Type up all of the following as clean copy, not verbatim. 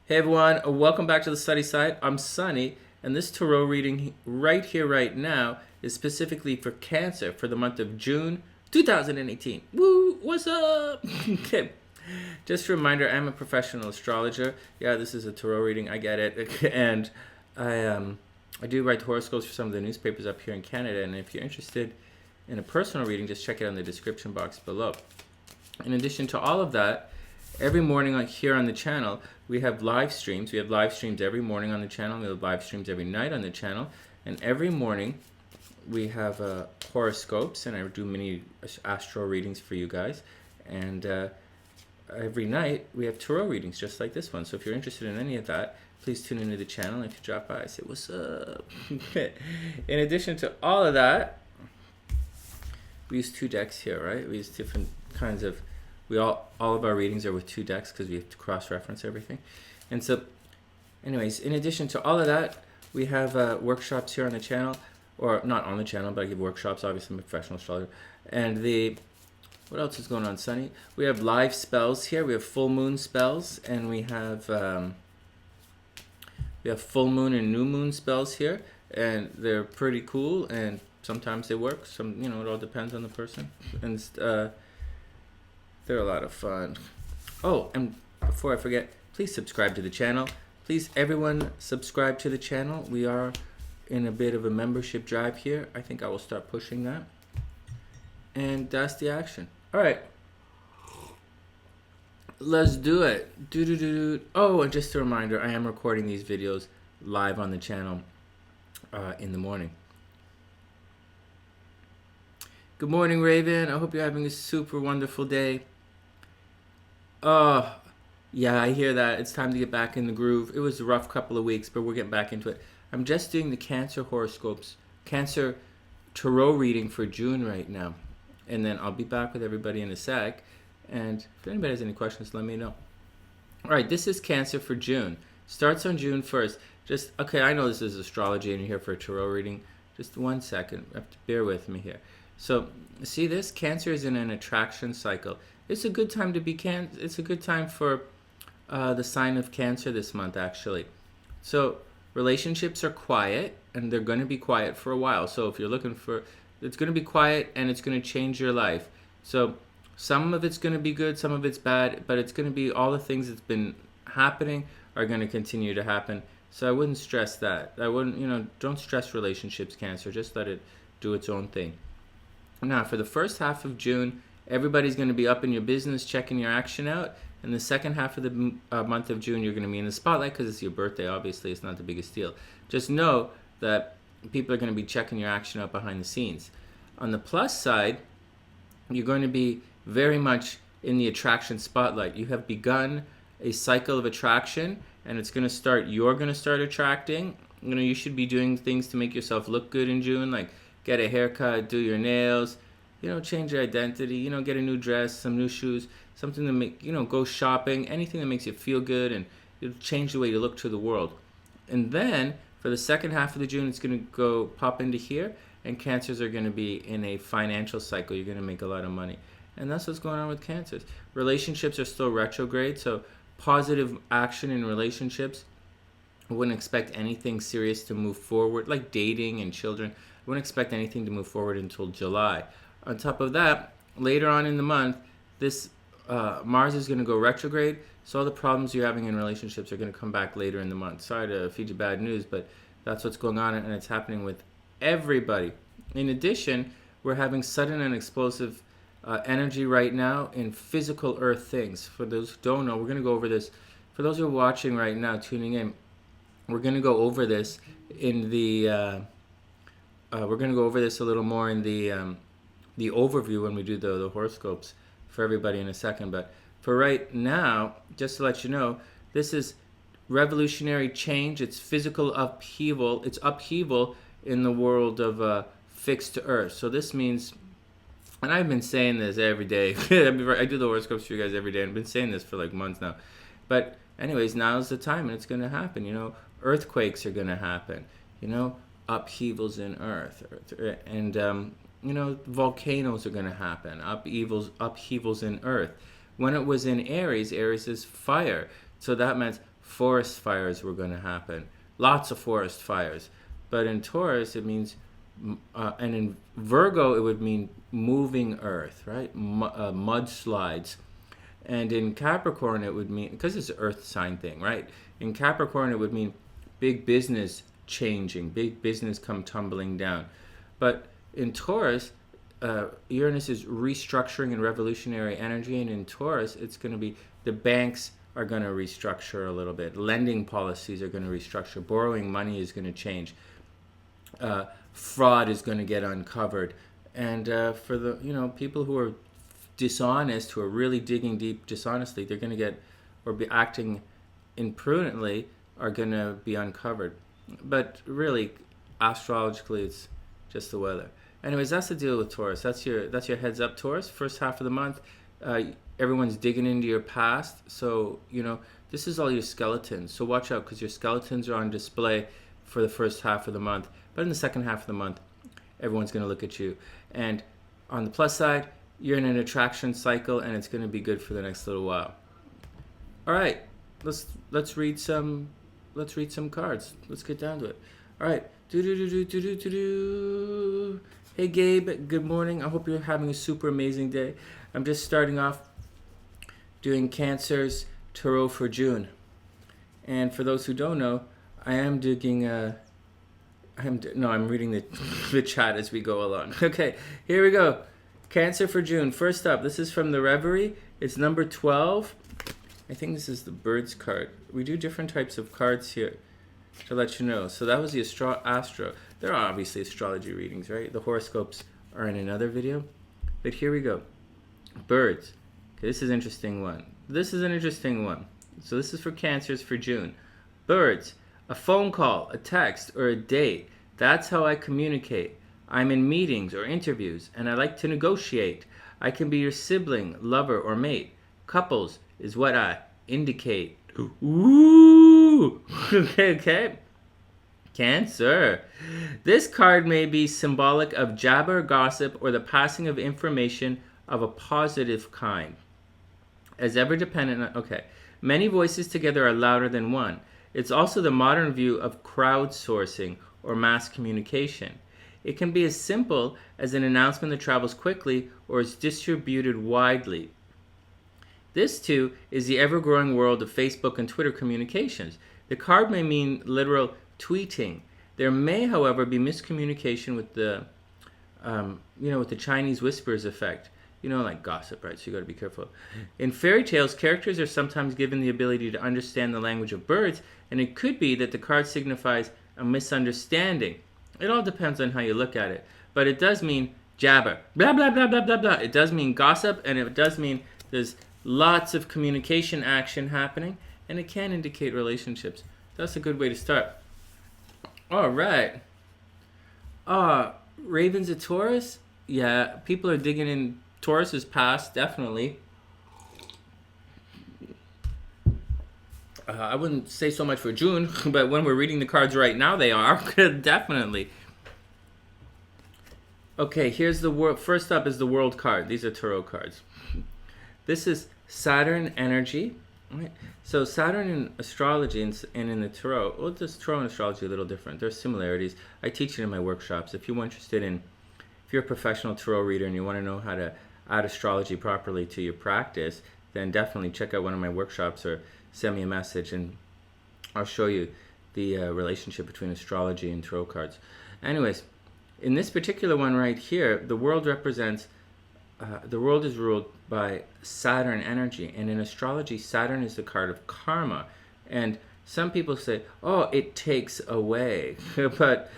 Hey everyone, welcome back to the Study Side. I'm Sonny, and this tarot reading right here, right now, is specifically for Cancer for the month of June 2018. Woo! What's up? Okay. Just a reminder, I'm a professional astrologer. Yeah, this is a tarot reading. I get it, and I do write horoscopes for some of the newspapers up here in Canada. And if you're interested in a personal reading, just check it out in the description box below. In addition to all of that, every morning here on the channel, we have live streams. We have live streams every morning on the channel. We have live streams every night on the channel. And every morning, we have horoscopes, and I do mini astro readings for you guys. And every night, we have tarot readings just like this one. So if you're interested in any of that, please tune into the channel. If you drop by, say, what's up? In addition to all of that, we use two decks here, right? We use different kinds of... all of our readings are with two decks because we have to cross-reference everything. And so, anyways, in addition to all of that, we have workshops here on the channel, or not on the channel, but I give workshops. Obviously, I'm a professional astrologer. And what else is going on, Sonny? We have live spells here. We have full moon spells, and we have full moon and new moon spells here, and they're pretty cool. And sometimes they work. It all depends on the person. And they're a lot of fun. Oh, and before I forget, please subscribe to the channel. Please, everyone, subscribe to the channel. We are in a bit of a membership drive here. I think I will start pushing that. And that's the action. All right. Let's do it. Oh, and just a reminder, I am recording these videos live on the channel in the morning. Good morning, Raven. I hope you're having a super wonderful day. Oh, yeah, I hear that. It's time to get back in the groove. It was a rough couple of weeks, but we're getting back into it. I'm just doing the Cancer horoscopes, Cancer tarot reading for June right now. And then I'll be back with everybody in a sec. And if anybody has any questions, let me know. All right, this is Cancer for June. Starts on June 1st. Okay, I know this is astrology and you're here for a tarot reading. Just 1 second. You have to bear with me here. So, see this? Cancer is in an attraction cycle. It's a good time to be It's a good time for the sign of Cancer this month, actually. So, relationships are quiet, and they're going to be quiet for a while. So, if you're looking for... It's going to be quiet, and it's going to change your life. So, some of it's going to be good, some of it's bad, but it's going to be all the things that's been happening are going to continue to happen. So, I wouldn't stress that. I wouldn't, don't stress relationships, Cancer. Just let it do its own thing. Now, for the first half of June, everybody's going to be up in your business, checking your action out. And the second half of the month of June, you're going to be in the spotlight because it's your birthday. Obviously, it's not the biggest deal. Just know that people are going to be checking your action out behind the scenes. On the plus side, you're going to be very much in the attraction spotlight. You have begun a cycle of attraction, and it's going to start. You're going to start attracting. You should be doing things to make yourself look good in June, like get a haircut, do your nails, change your identity, get a new dress, some new shoes, something to make, go shopping, anything that makes you feel good, and it'll change the way you look to the world. And then for the second half of the June, it's going to go pop into here, and Cancers are going to be in a financial cycle. You're going to make a lot of money. And that's what's going on with Cancers. Relationships are still retrograde, so positive action in relationships. I wouldn't expect anything serious to move forward, like dating and children. I wouldn't expect anything to move forward until July. On top of that, later on in the month, this Mars is going to go retrograde, so all the problems you're having in relationships are going to come back later in the month. Sorry to feed you bad news, but that's what's going on, and it's happening with everybody. In addition, we're having sudden and explosive energy right now in physical earth things. For those who don't know, we're going to go over this. For those who are watching right now, tuning in, we're going to go over this in the... we're going to go over this a little more in the overview when we do the horoscopes for everybody in a second. But for right now, just to let you know, this is revolutionary change. It's physical upheaval. It's upheaval in the world of fixed earth. So this means, and I've been saying this every day. I do the horoscopes for you guys every day, and I've been saying this for like months now. But anyways, now's the time, and it's going to happen. Earthquakes are going to happen. Upheavals in earth. And volcanoes are going to happen, upheavals in earth. When it was in Aries, Aries is fire. So that meant forest fires were going to happen. Lots of forest fires. But in Taurus, it means, and in Virgo, it would mean moving earth, right? Mudslides. And in Capricorn, it would mean, because it's an earth sign thing, right? In Capricorn, it would mean big business changing, big business come tumbling down. But in Taurus, Uranus is restructuring and revolutionary energy, and in Taurus, it's going to be the banks are going to restructure a little bit. Lending policies are going to restructure. Borrowing money is going to change. Fraud is going to get uncovered. And for the people who are dishonest, who are really digging deep dishonestly, they're going to get, or be acting imprudently, are going to be uncovered. But really, astrologically, it's just the weather. Anyways, that's the deal with Taurus. That's your heads up, Taurus. First half of the month, everyone's digging into your past. So, this is all your skeletons. So watch out, because your skeletons are on display for the first half of the month. But in the second half of the month, everyone's going to look at you. And on the plus side, you're in an attraction cycle, and it's going to be good for the next little while. All right, let's read some cards. Let's get down to it. All right. Hey Gabe, good morning. I hope you're having a super amazing day. I'm just starting off doing Cancer's Tarot for June. And for those who don't know, I am digging I'm reading the chat as we go along. Okay, here we go. Cancer for June. First up, this is from the Reverie. It's number 12. I think this is the Birds card. We do different types of cards here to let you know. So that was the Astro. There are obviously astrology readings, right? The horoscopes are in another video. But here we go. Birds. Okay, this is an interesting one. So this is for Cancers for June. Birds. A phone call, a text, or a date. That's how I communicate. I'm in meetings or interviews, and I like to negotiate. I can be your sibling, lover, or mate. Couples is what I indicate. Ooh! Okay. Cancer. This card may be symbolic of jabber, gossip, or the passing of information of a positive kind. As ever dependent on... Okay. Many voices together are louder than one. It's also the modern view of crowdsourcing or mass communication. It can be as simple as an announcement that travels quickly or is distributed widely. This, too, is the ever-growing world of Facebook and Twitter communications. The card may mean literal tweeting. There may, however, be miscommunication with the, with the Chinese whispers effect. Like gossip, right? So you got to be careful. In fairy tales, characters are sometimes given the ability to understand the language of birds, and it could be that the card signifies a misunderstanding. It all depends on how you look at it. But it does mean jabber. Blah, blah, blah, blah, blah, blah. It does mean gossip, and it does mean there's lots of communication action happening, and it can indicate relationships. That's a good way to start. All right. Ravens of Taurus? Yeah, people are digging in Taurus's past, definitely. I wouldn't say so much for June, but when we're reading the cards right now, they are. Definitely. Okay, here's the world. First up is the World card. These are tarot cards. This is Saturn energy. Right? So Saturn in astrology and in the tarot, well, this tarot and astrology are a little different. There's similarities. I teach it in my workshops. If you're interested in, if you're a professional tarot reader and you want to know how to add astrology properly to your practice, then definitely check out one of my workshops or send me a message and I'll show you the relationship between astrology and tarot cards. Anyways, in this particular one right here, the world represents, the world is ruled by Saturn energy, and in astrology, Saturn is the card of karma. And some people say, oh, it takes away, but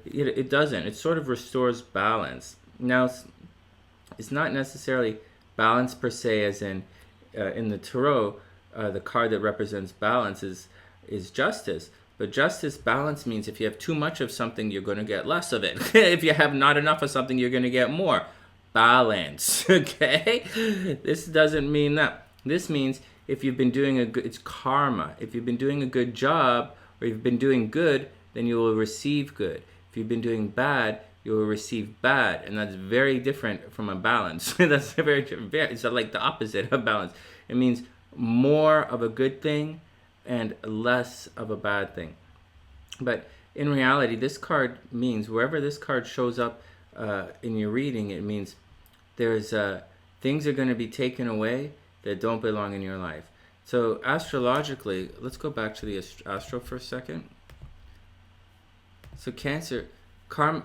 it doesn't. It sort of restores balance. Now, it's not necessarily balance per se, as in the tarot, the card that represents balance is justice. But justice, balance means if you have too much of something, you're going to get less of it. If you have not enough of something, you're going to get more. Balance, okay? This doesn't mean that. This means if you've been doing it's karma. If you've been doing a good job, or you've been doing good, then you will receive good. If you've been doing bad, you will receive bad. And that's very different from a balance. That's very, it's like the opposite of balance. It means more of a good thing and less of a bad thing. But in reality, this card means wherever this card shows up in your reading, it means there's things are going to be taken away that don't belong in your life. So astrologically, let's go back to the astro for a second. So Cancer,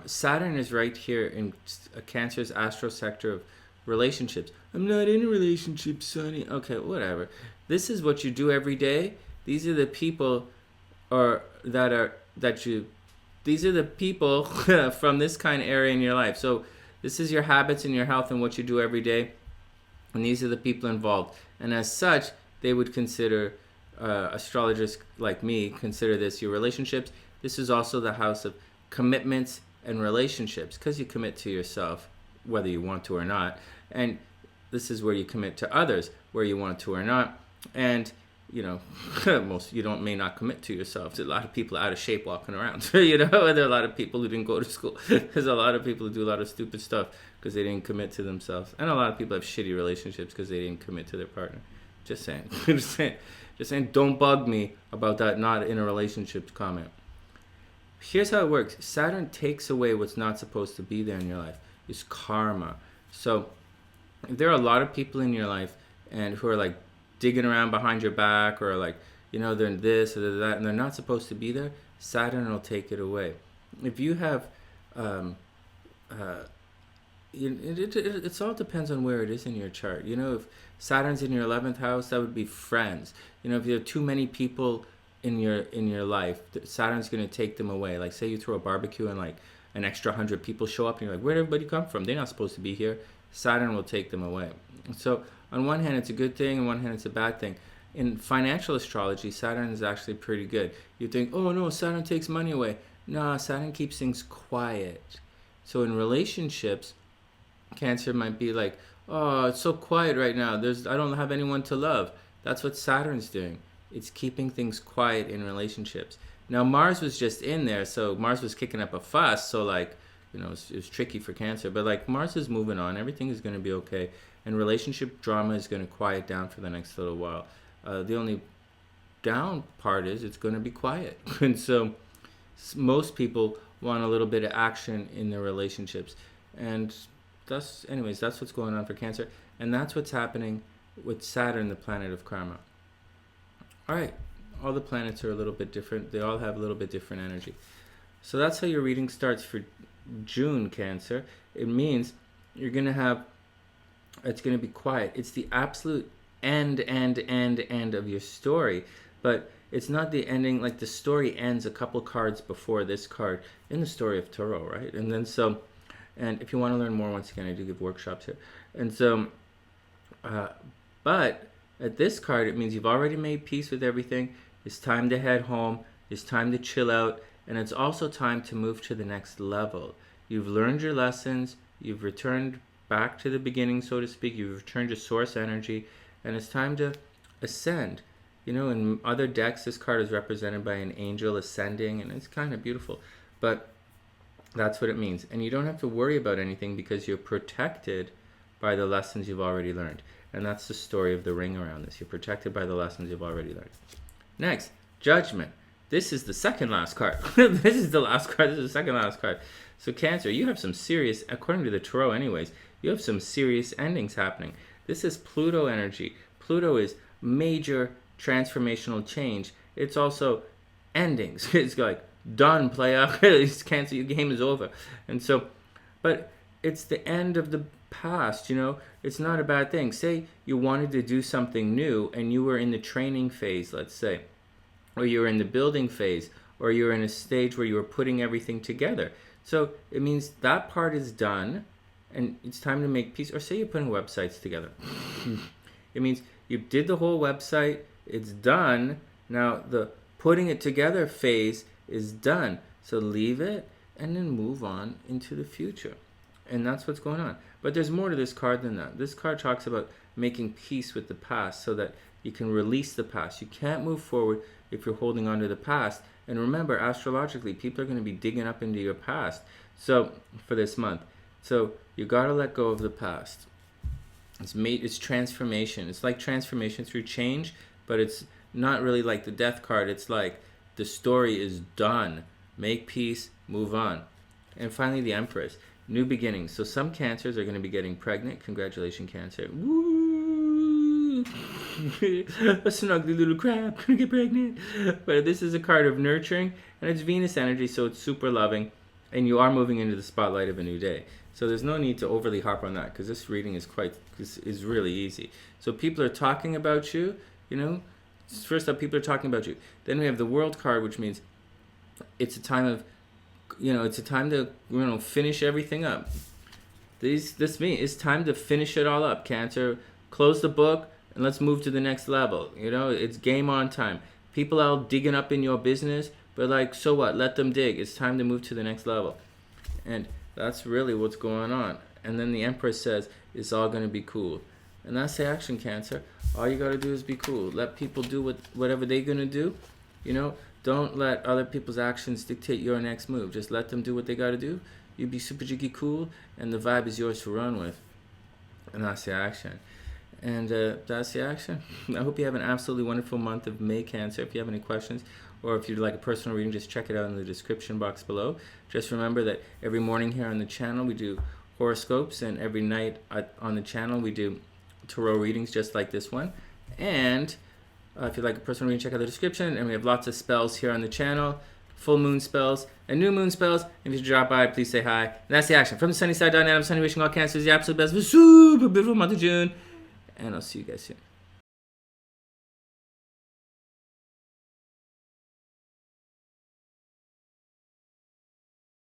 Saturn is right here in Cancer's astro sector of relationships. I'm not in a relationship, Sonny. Okay, whatever. This is what you do every day. These are the people these are the people from this kind of area in your life. So this is your habits and your health and what you do every day. And these are the people involved. And as such, they would consider, astrologers like me, consider this your relationships. This is also the house of commitments and relationships, because you commit to yourself, whether you want to or not. And this is where you commit to others, where you want to or not. And you know, may not commit to yourself. There's a lot of people out of shape walking around. You know, there are a lot of people who didn't go to school. There's a lot of people who do a lot of stupid stuff because they didn't commit to themselves. And a lot of people have shitty relationships because they didn't commit to their partner. Just saying. Just saying, don't bug me about that not in a relationship comment. Here's how it works. Saturn takes away what's not supposed to be there in your life. It's karma. So if there are a lot of people in your life and who are like digging around behind your back, or like, you know, they're this or they're that, and they're not supposed to be there, Saturn will take it away. If you have, it all depends on where it is in your chart. You know, if Saturn's in your 11th house, that would be friends. You know, if you have too many people in your life, Saturn's going to take them away. Like, say you throw a barbecue and like an extra 100 people show up, and you're like, where'd everybody come from? They're not supposed to be here. Saturn will take them away. So on one hand, it's a good thing. On one hand, it's a bad thing. In financial astrology, Saturn is actually pretty good. You think, oh no, Saturn takes money away. No, Saturn keeps things quiet. So in relationships, Cancer might be like, oh, it's so quiet right now. I don't have anyone to love. That's what Saturn's doing. It's keeping things quiet in relationships. Now Mars was just in there, so Mars was kicking up a fuss. So like, you know, it was tricky for Cancer. But like, Mars is moving on. Everything is going to be okay. And relationship drama is going to quiet down for the next little while. The only down part is it's going to be quiet. And so most people want a little bit of action in their relationships. And that's what's going on for Cancer. And that's what's happening with Saturn, the planet of karma. All right. All the planets are a little bit different. They all have a little bit different energy. So that's how your reading starts for June, Cancer. It means you're going to have, it's going to be quiet. It's the absolute end of your story. But it's not the ending, like the story ends a couple cards before this card in the story of Tarot, right? And then so, and if you want to learn more, once again, I do give workshops here. And so, but at this card, it means you've already made peace with everything. It's time to head home. It's time to chill out. And it's also time to move to the next level. You've learned your lessons. You've returned back to the beginning, so to speak. You've returned to source energy. And it's time to ascend. You know, in other decks, this card is represented by an angel ascending. And it's kind of beautiful. But that's what it means. And you don't have to worry about anything because you're protected by the lessons you've already learned. And that's the story of the ring around this. You're protected by the lessons you've already learned. Next, Judgment. This is the second last card. This is the last card. This is the second last card. So Cancer, you have some serious, according to the Tarot anyways, you have some serious endings happening. This is Pluto energy. Pluto is major transformational change. It's also endings. It's like, done, player. Cancer, your game is over. And so, but it's the end of the past, you know. It's not a bad thing. Say you wanted to do something new and you were in the training phase, let's say, or you were in the building phase, or you were in a stage where you were putting everything together. So it means that part is done and it's time to make peace. Or say you're putting websites together. It means you did the whole website, it's done. Now the putting it together phase is done. So leave it and then move on into the future. And that's what's going on. But there's more to this card than that. This card talks about making peace with the past so that you can release the past. You can't move forward if you're holding on to the past. And remember, astrologically, people are going to be digging up into your past. So for this month. So you got to let go of the past. It's transformation. It's like transformation through change, but it's not really like the death card. It's like the story is done. Make peace, move on. And finally, the Empress, new beginnings. So some Cancers are going to be getting pregnant. Congratulations, Cancer. Woo! That's an ugly little crap. Gonna get pregnant. But this is a card of nurturing, and it's Venus energy, so it's super loving, and you are moving into the spotlight of a new day. So there's no need to overly harp on that, because this reading is really easy. So people are talking about you, you know. First up, people are talking about you. Then we have the World card, which means it's a time of, it's a time to, finish everything up. This means it's time to finish it all up, Cancer. Close the book and let's move to the next level. It's game on time. People are digging up in your business, but like, so what? Let them dig. It's time to move to the next level. And that's really what's going on. And then the Empress says, it's all going to be cool. And that's the action, Cancer. All you got to do is be cool. Let people do whatever they're going to do. Don't let other people's actions dictate your next move. Just let them do what they got to do. You be super jiggy cool, and the vibe is yours to run with. And that's the action. And that's the action. I hope you have an absolutely wonderful month of May, Cancer. If you have any questions, or if you'd like a personal reading, just check it out in the description box below. Just remember that every morning here on the channel we do horoscopes, and every night on the channel we do tarot readings just like this one. And if you'd like a personal reading, check out the description. And we have lots of spells here on the channel, full moon spells and new moon spells. And if you drop by, please say hi. And that's the action. From TheSunnySide.net, I'm Sonny, wishing all Cancers the absolute best for a super beautiful month of June. And I'll see you guys soon.